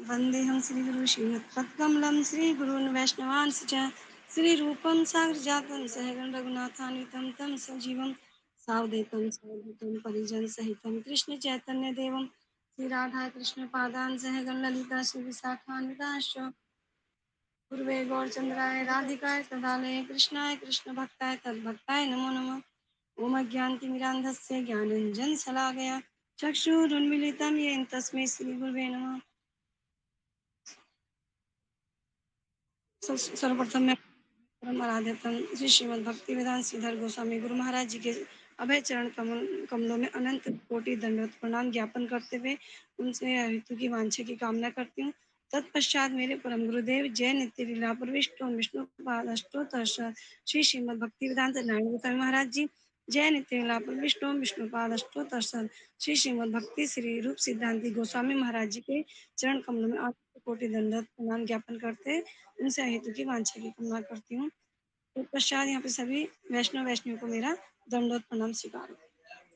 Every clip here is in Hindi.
वन्देऽहं श्रीगुरुं श्रीमत्पद्मकमलं श्रीगुरून् वैष्णवांश्च श्रीरूपं साग्रजातं सहगण रघुनाथान्वितं तं सजीवं सावधूतं सावधूतं परिजनसहितं कृष्णचैतन्यदेवं श्रीराधा कृष्णपादान् सहगण ललिता श्रीविशाखान्वितांश्च पूर्वे गौरचन्द्राय राधिकाय तदालये कृष्णाय कृष्णभक्ताय तद्भक्ताय नमो नमः। ॐ अज्ञानतिमिरान्धस्य ज्ञानञ्जनशलाकया चक्षुरुन्मीलितं येन तस्मै श्रीगुरुवे नमः। सर्वप्रथम मैं परम आराध्यतम श्री श्रीमद् भक्ति वेदांत श्रीधर गोस्वामी गुरु महाराज जी के अभय चरण कमलों में अनंत कोटि दंडवत प्रणाम ज्ञापन करते हुए उनसे ऋतु की वांछा की कामना करती हूँ। तत्पश्चात मेरे परम गुरुदेव जय नित्य लीला प्रविष्ट विष्णु पाद अष्टोत्तर श्री श्रीमद् भक्ति वेदांत नारायण गोस्वामी महाराज जी जय नित्य लीला प्रविष्ट विष्णु पाद अष्टोत्तर श्री श्रीमद् भक्ति श्री रूप सिद्धांति गोस्वामी महाराज जी के चरण कमलों में अनंत कोटि दंडवत प्रणाम ज्ञापन करते उनसे हेतु की वांछा की कामना करती हूँ। तत्पश्चात यहाँ पे सभी वैष्णव को मेरा दंडवत प्रणाम स्वीकार।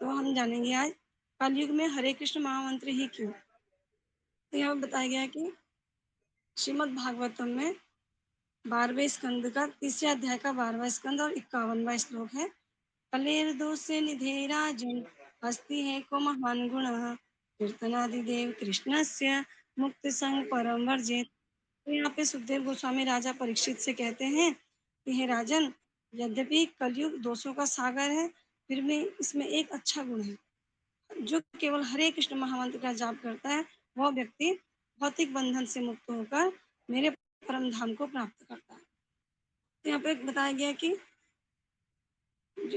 तो हम जानेंगे आज कलयुग में हरे कृष्ण महामंत्र ही क्यों। तो यहाँ पे बताया गया है कि श्रीमद् भागवतम में 12वें स्कंद का तीसरे अध्याय का 12वां स्कंद और 51वां श्लोक है। कलेर दोषे निधे राजन हस्ति है को महान गुण कीर्तनादिदेव कृष्णस्य मुक्ति संग परम वर्जित। तो यहाँ पे सुखदेव गोस्वामी राजा परीक्षित से कहते हैं कि हे राजन, यद्यपि कलयुग दोषों का सागर है, फिर भी इसमें एक अच्छा गुण है। जो केवल हरे कृष्ण महामंत्र का जाप करता है, वह व्यक्ति भौतिक बंधन से मुक्त होकर मेरे परम धाम को प्राप्त करता है। तो यहाँ पे बताया गया कि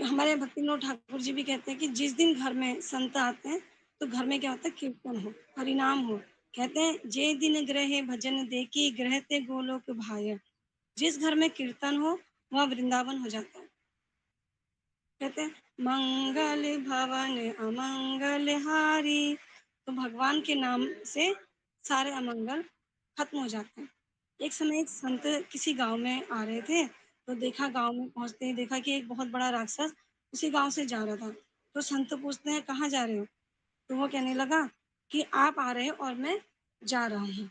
हमारे भक्ति विनोद ठाकुर जी भी कहते हैं कि जिस दिन घर में संत आते हैं, तो घर में क्या होता है, कीर्तन हो, हरिनाम हो। कहते हैं जे दिन ग्रहे भजन देखी ग्रहते गोलोक भाय। जिस घर में कीर्तन हो वह वृंदावन हो जाता है। कहते हैं मंगल भवन अमंगल हारी। तो भगवान के नाम से सारे अमंगल खत्म हो जाते हैं। एक समय एक संत किसी गांव में आ रहे थे, तो देखा गांव में पहुंचते ही देखा कि एक बहुत बड़ा राक्षस उसी गांव से जा रहा था। तो संत पूछते हैं कहाँ जा रहे हो। तो वो कहने लगा कि आप आ रहे हो और मैं जा रहा हूँ।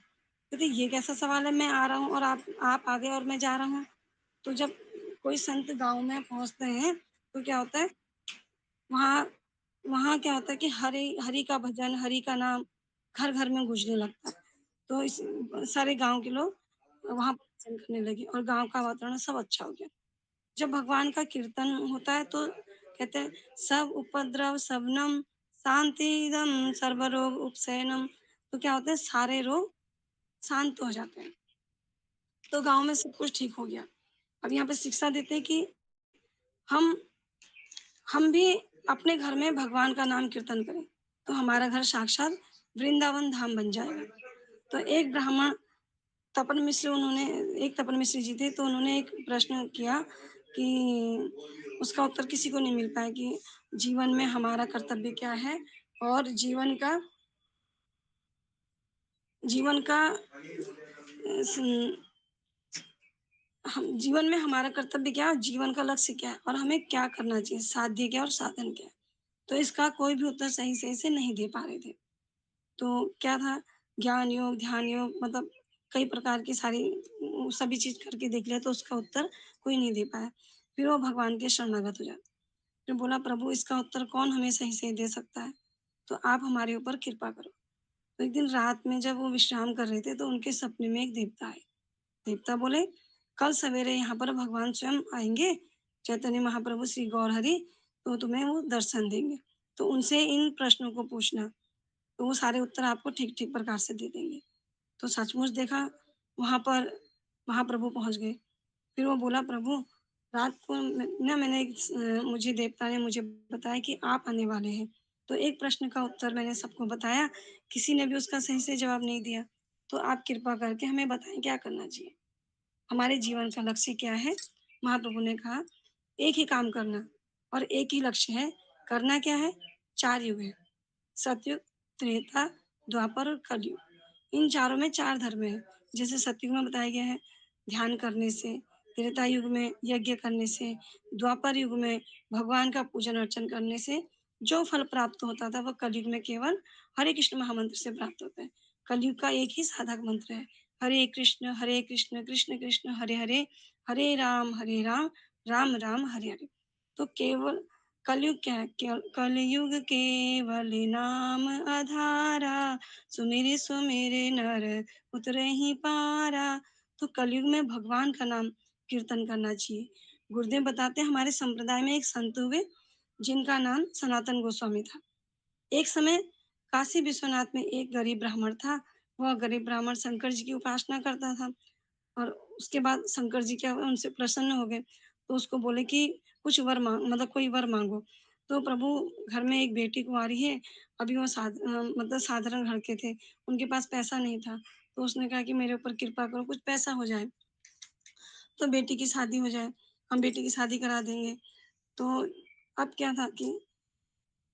कहते ये कैसा सवाल है, मैं आ रहा हूँ और आप आ गए और मैं जा रहा हूँ। तो जब कोई संत गांव में पहुंचते हैं तो क्या होता है, वहाँ वहाँ क्या होता है कि हरि हरि का भजन, हरि का नाम घर घर में गूंजने लगता है। तो इस सारे गांव के लोग वहाँ पर भजन करने लगे और गांव का वातावरण सब अच्छा हो गया। जब भगवान का कीर्तन होता है तो कहते हैं सब उपद्रव सबनम शांतिदम सर्वरोग उपशयनम। तो क्या होता है, सारे रोग शांत हो जाते हैं। तो गांव में सब कुछ ठीक हो गया। अब यहाँ पे शिक्षा देते हैं कि हम हम भी अपने घर में भगवान का नाम कीर्तन करें, तो हमारा घर साक्षात वृंदावन धाम बन जाएगा। तो एक ब्राह्मण तपन मिश्र उन्होंने एक तपन मिश्र जी थे, तो उन्होंने एक प्रश्न किया कि उसका उत्तर किसी को नहीं मिल पाया कि जीवन में हमारा कर्तव्य क्या है और जीवन का हम जीवन में हमारा कर्तव्य क्या है, जीवन का लक्ष्य क्या है और हमें क्या करना चाहिए, साध्य क्या और साधन क्या है। तो इसका कोई भी उत्तर सही से नहीं दे पा रहे थे। तो क्या था, ज्ञान योग, ध्यान योग, मतलब कई प्रकार की सभी चीज़ करके देख लिया तो उसका उत्तर कोई नहीं दे पाया। फिर वो भगवान के शरणागत हो जाते। फिर बोला प्रभु इसका उत्तर कौन हमें सही दे सकता है? तो आप हमारे ऊपर कृपा करो। तो एक दिन रात में जब वो विश्राम कर रहे थे तो उनके सपने में एक देवता आए। देवता बोले कल सवेरे यहाँ पर भगवान स्वयं आएँगे, चैतन्य महाप्रभु श्री गौरहरि, तो तुम्हें वो दर्शन देंगे। तो उनसे इन प्रश्नों को पूछना, तो वो सारे उत्तर आपको ठीक-ठीक प्रकार से दे देंगे। तो सचमुच देखा वहाँ पर महाप्रभु पहुँच गए। फिर वो बोला प्रभु रात को मुझे देवता ने मुझे बताया कि आप आने वाले हैं। तो एक प्रश्न का उत्तर मैंने सबको बताया, किसी ने भी उसका सही से जवाब नहीं दिया। तो आप कृपा करके हमें बताएँ क्या करना चाहिए? हमारे जीवन का लक्ष्य क्या है? महाप्रभु ने कहा एक ही काम करना और एक ही लक्ष्य है। करना क्या है? 4 युग है। सतयुग, त्रेता, द्वापर और कलयुग। इन चारों में 4 धर्म हैं। जैसे सतयुग में बताया गया है ध्यान करने से, त्रेता युग में यज्ञ करने से, द्वापर युग में भगवान का पूजन अर्चन करने से जो फल प्राप्त होता था वह कलयुग में केवल हरे कृष्ण महामंत्र से प्राप्त होता है। कलयुग का एक ही साधक मंत्र है, हरे कृष्ण, कृष्ण कृष्ण, हरे हरे, हरे राम, राम राम, हरे हरे। तो केवल कलयुग क्या है? कलयुग केवल नाम आधारा, सुमिरि सुमिरि नर उतरहि पारा। तो कलयुग में भगवान का नाम कीर्तन करना चाहिए। गुरुदेव बताते हैं हमारे संप्रदाय में एक संत हुए जिनका नाम सनातन गोस्वामी था। एक समय काशी विश्वनाथ में एक गरीब ब्राह्मण था। वह गरीब ब्राह्मण शंकर जी की उपासना करता था और उसके बाद शंकर जी क्या हुए उनसे प्रसन्न हो गए। तो उसको बोले कि कुछ वर माँग मतलब कोई वर माँगो। तो प्रभु घर में एक बेटी कुँवारी है, अभी वो मतलब साधारण घर के थे, उनके पास पैसा नहीं था। तो उसने कहा कि मेरे ऊपर कृपा करो, कुछ पैसा हो जाए, तो बेटी की शादी हो जाए, हम बेटी की शादी करा देंगे। तो अब क्या था कि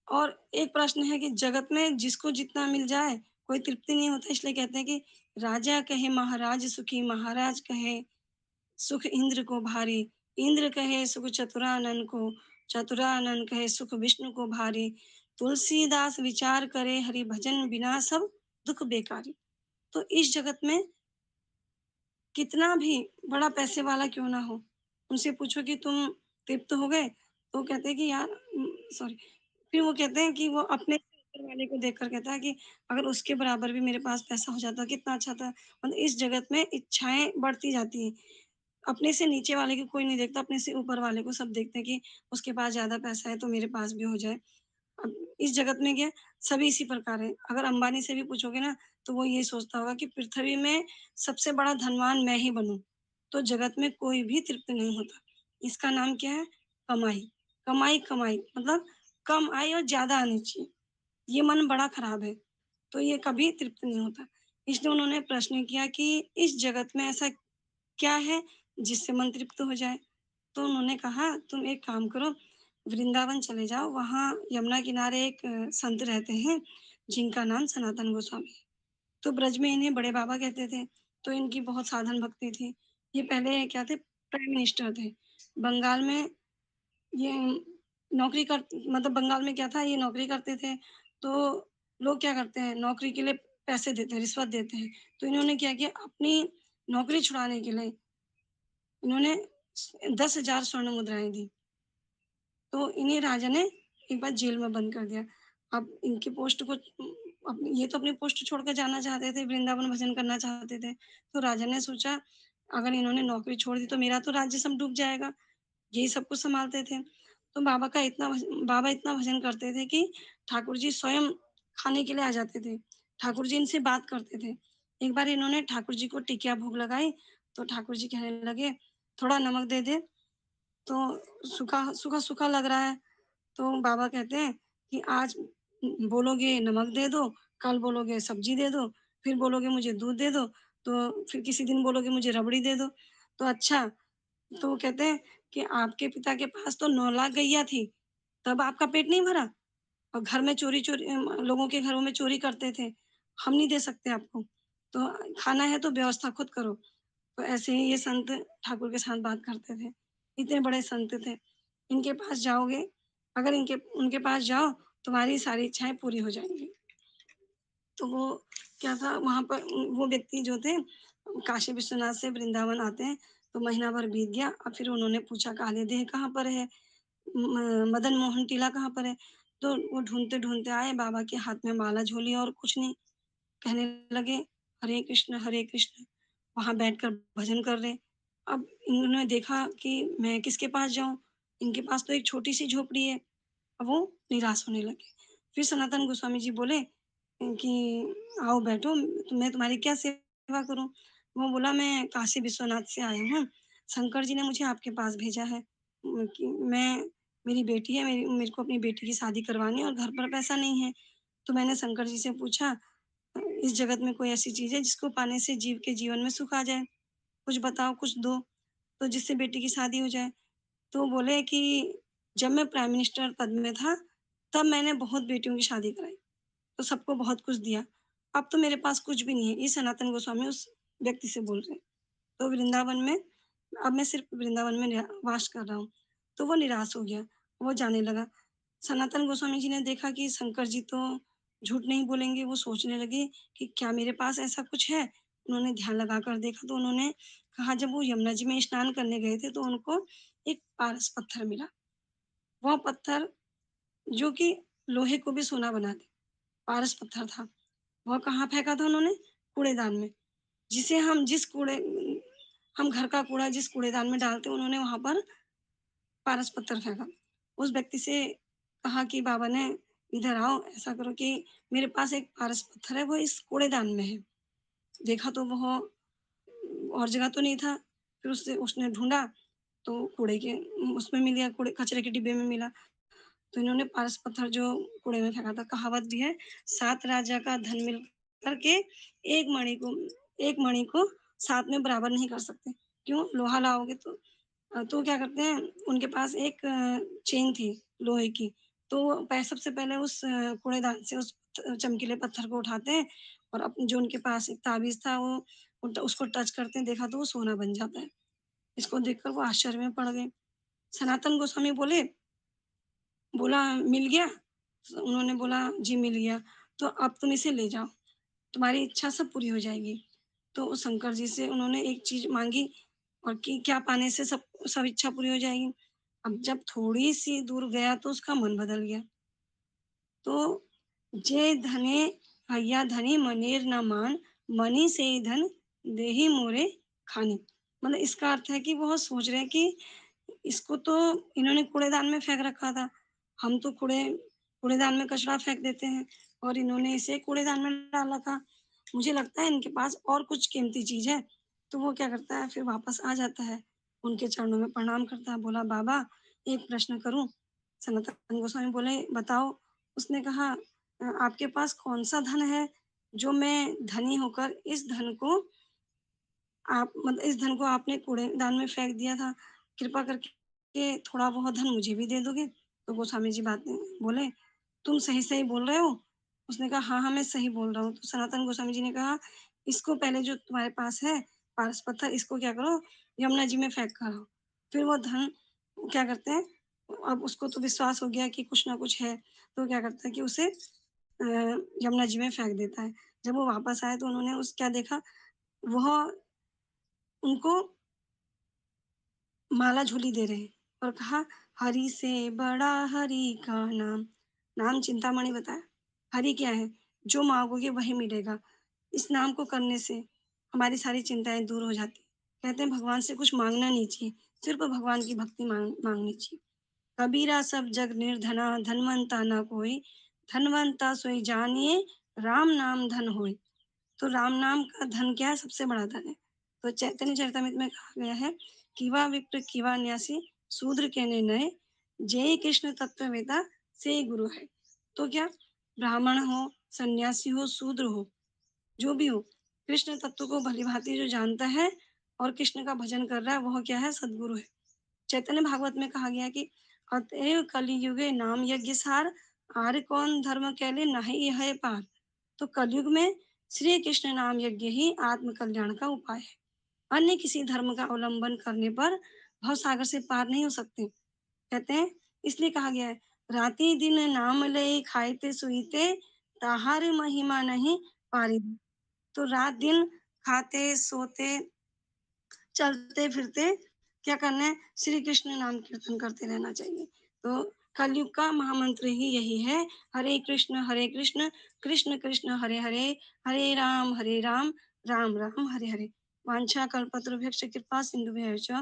और एक प्रश्न है कि जगत में जिसको जितना मिल जाए, कोई तृप्ति नहीं होता, इसलिए कहते हैं कि राजा कहे महाराज सुखी, महाराज कहे सुख इंद्र को भारी, इंद्र कहे सुख चतुरानन को, चतुरानन कहे सुख विष्णु को भारी। तुलसीदास विचार करे हरि भजन बिना सब दुख बेकारी। तो इस जगत में कितना भी बड़ा पैसे वाला क्यों ना हो, उनसे पूछो कि तुम तृप्त हो गए? तो कहते हैं कि यार सॉरी फिर वो कहते हैं कि वो अपने से ऊपर वाले को देखकर कहता है कि अगर उसके बराबर भी मेरे पास पैसा हो जाता कितना अच्छा था। मतलब इस जगत में इच्छाएँ बढ़ती जाती हैं। अपने से नीचे वाले को कोई नहीं देखता, अपने से ऊपर वाले को सब देखते हैं कि उसके पास ज़्यादा पैसा है तो मेरे पास भी हो जाए। अब इस जगत में क्या है, सभी इसी प्रकार हैं। अगर अंबानी से भी पूछोगे ना, तो वो ये सोचता होगा कि पृथ्वी में सबसे बड़ा धनवान मैं ही बनूँ। तो जगत में कोई भी तृप्त नहीं होता। इसका नाम क्या है? कमाई। कमाई, कमाई मतलब कम आए और ज़्यादा आनी चाहिए। ये मन बड़ा खराब है, तो ये कभी तृप्त नहीं होता। इसलिए उन्होंने प्रश्न किया कि इस जगत में ऐसा क्या है जिससे मन तृप्त हो जाए? तो उन्होंने कहा तुम एक काम करो, वृंदावन चले जाओ, वहाँ यमुना किनारे एक संत रहते हैं, जिनका नाम सनातन गोस्वामी है। तो ब्रज में इन्हें बड़े बाबा कहते थे, तो इनकी बहुत साधन भक्ति थी। ये पहले क्या थे? प्राइम मिनिस्टर थे। बंगाल में ये नौकरी कर मतलब बंगाल में क्या था ये नौकरी करते थे, तो लोग क्या करते हैं नौकरी के लिए पैसे देते हैं, रिश्वत देते हैं। तो इन्होंने क्या किया अपनी नौकरी छुड़ाने के लिए इन्होंने 10,000 स्वर्ण मुद्राएँ दी। तो इन्हें राजा ने एक बार जेल में बंद कर दिया। अब इनकी पोस्ट को ये तो अपनी पोस्ट छोड़कर जाना चाहते थे, वृंदावन भजन करना चाहते थे। तो राजा ने सोचा अगर इन्होंने नौकरी छोड़ दी तो मेरा तो राज्य सब डूब जाएगा। यही सब कुछ सँभालते थे। तो बाबा इतना भजन करते थे कि ठाकुर जी स्वयं खाने के लिए आ जाते थे। ठाकुर जी इनसे बात करते थे। एक बार इन्होंने ठाकुर जी को टिकिया भोग लगाई, तो ठाकुर जी कहने लगे, "थोड़ा नमक दे दे।" तो सूखा-सूखा लग रहा है, तो बाबा कहते हैं कि आज बोलोगे नमक दे दो, कल बोलोगे सब्ज़ी दे दो, फिर बोलोगे मुझे दूध दे दो, तो फिर किसी दिन बोलोगे मुझे रबड़ी दे दो। तो अच्छा तो वो कहते हैं कि आपके पिता के पास तो 9 लाख गैया थी, तब आपका पेट नहीं भरा? और घर में चोरी-चोरी लोगों के घरों में चोरी करते थे, हम नहीं दे सकते आपको। तो खाना है तो व्यवस्था खुद करो। तो ऐसे ही ये संत ठाकुर के साथ बात करते थे। इतने बड़े संत थे। इनके पास जाओगे अगर इनके उनके पास जाओ, तुम्हारी सारी इच्छाएँ पूरी हो जाएँगी। तो वो क्या था वहाँ पर वो व्यक्ति जो थे काशी विश्वनाथ से वृंदावन आते हैं, तो महीना भर बीत गया और फिर उन्होंने पूछा काली देह कहाँ पर है? मदन मोहन टीला कहाँ पर है? तो वो ढूँढते-ढूँढते आए, बाबा के हाथ में माला झोली और कुछ नहीं। कहने लगे, हरे कृष्ण, वहाँ बैठकर भजन कर रहे। अब इन्होंने देखा कि मैं किसके पास जाऊँ? इनके पास तो एक छोटी-सी झोपड़ी है। अब वो निराश होने लगे। फिर सनातन गोस्वामी जी बोले कि आओ बैठो, मैं तुम्हारी क्या सेवा करूँ? वो बोला मैं काशी विश्वनाथ से आया हूँ, शंकर जी ने मुझे आपके पास भेजा है कि मेरी बेटी है, मेरे को अपनी बेटी की शादी करवानी है और घर पर पैसा नहीं है। तो मैंने शंकर जी से पूछा इस जगत में कोई ऐसी चीज़ है जिसको पाने से जीव के जीवन में सुख आ जाए? कुछ बताओ, कुछ दो, तो जिससे बेटी की शादी हो जाए। तो बोले कि जब मैं प्राइम मिनिस्टर पद में था, तब मैंने बहुत बेटियों की शादी कराई, तो सबको बहुत कुछ दिया। अब तो मेरे पास कुछ भी नहीं है। ये सनातन गोस्वामी उस व्यक्ति से बोल रहे हैं। तो वृंदावन में अब मैं सिर्फ़ वृंदावन में वास कर रहा हूँ। तो वो निराश हो गया, वो जाने लगा। सनातन गोस्वामी जी ने देखा कि शंकर जी तो झूठ नहीं बोलेंगे, वो सोचने लगे कि क्या मेरे पास ऐसा कुछ है? उन्होंने ध्यान लगाकर देखा तो उन्होंने कहा जब वो यमुना जी में स्नान करने गए थे तो उनको एक पारस पत्थर मिला। वह पत्थर जो कि लोहे को भी सोना बना दे, पारस पत्थर था। वह कहाँ फेंका था उन्होंने? कूड़ेदान में। जिसे हम घर का कूड़ा जिस कूड़ेदान में डालते हैं, उन्होंने वहाँ पर पारस पत्थर फेंका। उस व्यक्ति से कहा कि बाबा ने इधर आओ, ऐसा करो कि मेरे पास एक पारस पत्थर है, वो इस कूड़ेदान में है। देखा तो वह और जगह तो नहीं था। फिर उससे उसने ढूँढा तो कूड़े के उसमें मिल गया, कूड़े कचरे के डिब्बे में मिला। तो इन्होंने पारस पत्थर जो कूड़े में फेंका था, कहावत भी है, 7 राजा का धन मिल कर के एक मणि को एक मणि को 7 में बराबर नहीं कर सकते। क्यों? लोहा लाओगे तो क्या करते हैं, उनके पास एक चेन थी लोहे की, तो सबसे पहले उस कूड़ेदान से उस चमकीले पत्थर को उठाते हैं और जो उनके पास एक ताबीज़ था वो उसको टच करते हैं, देखा तो वो सोना बन जाता है। इसको देखकर वो आश्चर्य में पड़ गए। सनातन गोस्वामी बोला मिल गया? तो उन्होंने बोला जी मिल गया, तो अब तुम इसे ले जाओ, तुम्हारी इच्छा सब पूरी हो जाएगी। तो शंकर जी से उन्होंने एक चीज़ माँगी और कि क्या पाने से सब इच्छा पूरी हो जाएगी? अब जब थोड़ी-सी दूर गया तो उसका मन बदल गया। तो जे धने भैया धनी मनेर न मान, मनि से धन देहि मोरे खानी। मतलब इसका अर्थ है कि वो सोच रहे हैं कि इसको तो इन्होंने कूड़ेदान में फेंक रखा था। हम तो कूड़ेदान में कचरा फेंक देते हैं और इन्होंने इसे कूड़ेदान में डाला था। मुझे लगता है इनके पास और कुछ कीमती चीज़ है। तो वो क्या करता है फिर वापस आ जाता है, उनके चरणों में प्रणाम करता है, बोला बाबा एक प्रश्न करूँ? सनातन गोस्वामी बोले बताओ। उसने कहा आपके पास कौन-सा धन है जो मैं धनी होकर इस धन को आपने कूड़ेदान में फेंक दिया था। कृपा करके थोड़ा बहुत धन मुझे भी दे दोगे? तो गोस्वामी जी बातें बोले, तुम सही-सही बोल रहे हो? उसने कहा, हाँ, हाँ, मैं सही बोल रहा हूँ। तो सनातन गोस्वामी जी ने कहा, इसको पहले जो तुम्हारे पास है पारस पत्थर, इसको क्या करो, यमुना जी में फेंक कर आओ। फिर वो धन क्या करते हैं, अब उसको तो विश्वास हो गया कि कुछ ना कुछ है, तो क्या करता है कि उसे यमुना जी में फेंक देता है। जब वो वापस आए तो उन्होंने उस क्या देखा, वह उनको माला झूली दे रहे हैं और कहा, हरि से बड़ा हरि का नाम। नाम चिंतामणि बताया। हरि क्या है? जो माँगोगे वही मिलेगा। इस नाम को करने से हमारी सारी चिंताएँ दूर हो जाती हैं। कहते हैं भगवान से कुछ माँगना नहीं चाहिए, सिर्फ़ भगवान की भक्ति माँगनी चाहिए। कबीरा सब जग निर्धना, धनवंता ना कोई, धनवंता सोई जानिए, राम नाम धन होय। तो राम नाम का धन क्या है? सबसे बड़ा धन है। तो चैतन्य चरितमृत में कहा गया है, "किवा विप्र किवा न्यासी, शूद्र केने नय, जेहि कृष्ण तत्ववेता सेई गुरु है।" तो क्या ब्राह्मण हो, सन्यासी हो, शूद्र हो, जो भी हो, कृष्ण तत्व को भली-भाँति जो जानता है और कृष्ण का भजन कर रहा है, वह क्या है? सद्गुरु है। चैतन्य भागवत में कहा गया है कि अतएव कलियुगे नाम यज्ञ सार, आर्य कौन धर्म कैले नाहि यह पार। तो कलयुग में श्री कृष्ण नाम यज्ञ ही आत्म कल्याण का उपाय है। अन्य किसी धर्म का अवलंबन करने पर भवसागर से पार नहीं हो सकते। कहते हैं इसलिए कहा गया है, राति दिन नाम लय खाइते सुइते, ताहार महिमा नहीं पारिबु। तो रात दिन खाते सोते चलते-फिरते क्या करना है? श्री कृष्ण नाम कीर्तन करते रहना चाहिए। तो कलयुग का महामंत्र ही यही है, हरे कृष्ण, कृष्ण कृष्ण हरे हरे, हरे राम, राम राम हरे हरे। वाञ्छाकल्पतरुभ्यश्च कृपा सिन्धुभ्यश्च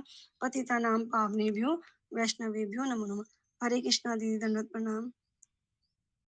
पतितानां पावनेभ्यो वैष्णवेभ्यो नमो नमः। हरे कृष्णा दीदी दंडवत प्रणाम।